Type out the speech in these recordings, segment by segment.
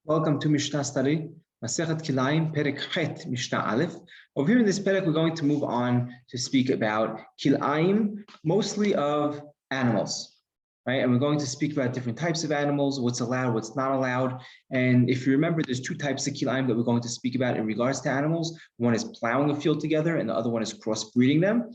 Welcome to Mishna study, Masechet Kilayim, Perek Het, Mishna Aleph. Over here in this Perek, we're going to move on to speak about Kilayim, mostly of animals, right? And we're going to speak about different types of animals, what's allowed, what's not allowed. And if you remember, there's two types of Kilayim that we're going to speak about in regards to animals. One is plowing a field together, and the other one is crossbreeding them.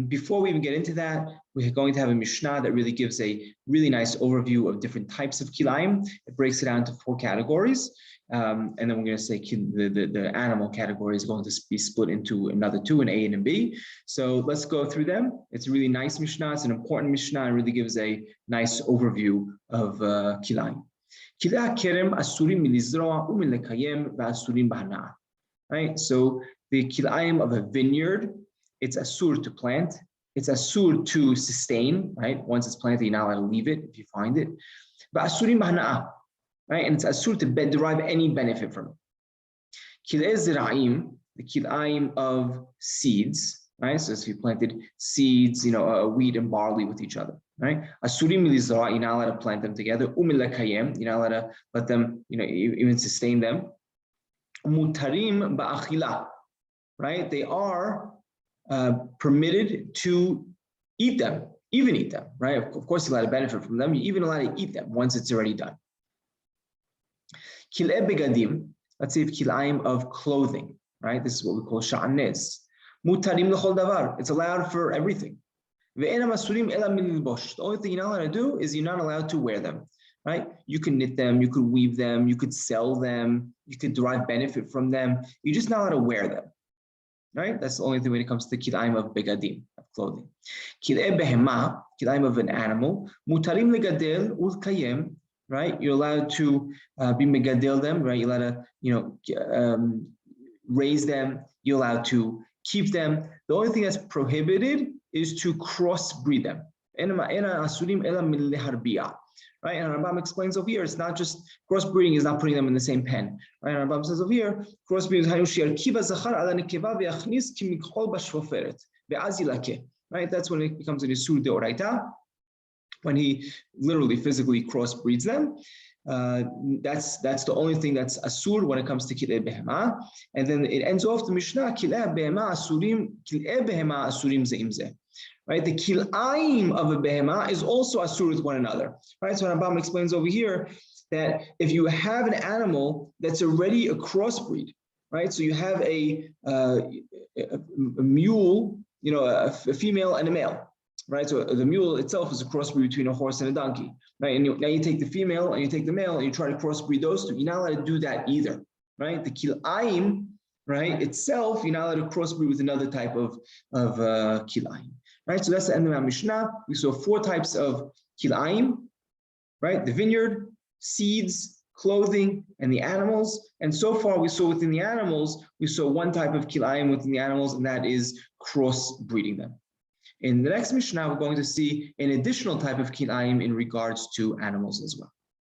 Before we even get into that, we're going to have a Mishnah that really gives a really nice overview of different types of Kilayim. It breaks it down into 4 categories. And then we're going to say the animal category is going to be split into another 2, an A and a B. So let's go through them. It's a really nice Mishnah. It's an important Mishnah and really gives a nice overview of Kilayim. Right? So the Kilayim of a vineyard, it's asur to plant. It's asur to sustain, right? Once it's planted, you're not allowed to leave it if you find it. But asurim bahna'a, right? And it's asur to derive any benefit from it. Kilei zira'im, the kilayim of seeds, right? So if you planted seeds, wheat and barley with each other, right? Asurim milizra, you're not allowed to plant them together. Umilakayem, you're not allowed to let them, even sustain them. Mutarim ba'achila, right? They are permitted to eat them, even eat them, right? Of course, you're allowed to benefit from them. You're even allowed to eat them once it's already done. Kilei begadim, let's say kilayim of clothing, right? This is what we call sha'anez. Mutarim l'chol davar, it's allowed for everything. Ve'enam asurim ela min lilbosh. The only thing you're not allowed to do is you're not allowed to wear them, right? You can knit them, you could weave them, you could sell them, you could derive benefit from them. You're just not allowed to wear them. Right? That's the only thing when it comes to kilayim of begadim, of clothing. Kilei behema, kilayim of an animal. Mutarim legadel ulkayem, right? You're allowed to be megadel them, right? You're allowed to, raise them. You're allowed to keep them. The only thing that's prohibited is to crossbreed them. Right, and Rambam explains over here, it's not just crossbreeding is not putting them in the same pen. Right, and Rambam says over here, crossbreeding is right, that's when it becomes an isur deoraita, when he literally physically crossbreeds them. That's the only thing that's asur when it comes to kilei behema. And then it ends off the Mishnah, kilei behema asurim zeim zeh. Right, the kilayim of a behema is also asur with one another. Right, so Rambam explains over here that if you have an animal that's already a crossbreed, right, so you have a mule, a female and a male, right? So the mule itself is a crossbreed between a horse and a donkey, right? And now you take the female and you take the male and you try to crossbreed those two. You're not allowed to do that either, right? The kilayim, right, itself, you're not allowed to crossbreed with another type of kilayim. Right, so that's the end of our Mishnah. We saw 4 types of kilayim, right? The vineyard, seeds, clothing, and the animals. And so far, we saw within the animals, we saw 1 type of kilayim within the animals, and that is crossbreeding them. In the next Mishnah, we're going to see an additional type of kilayim in regards to animals as well.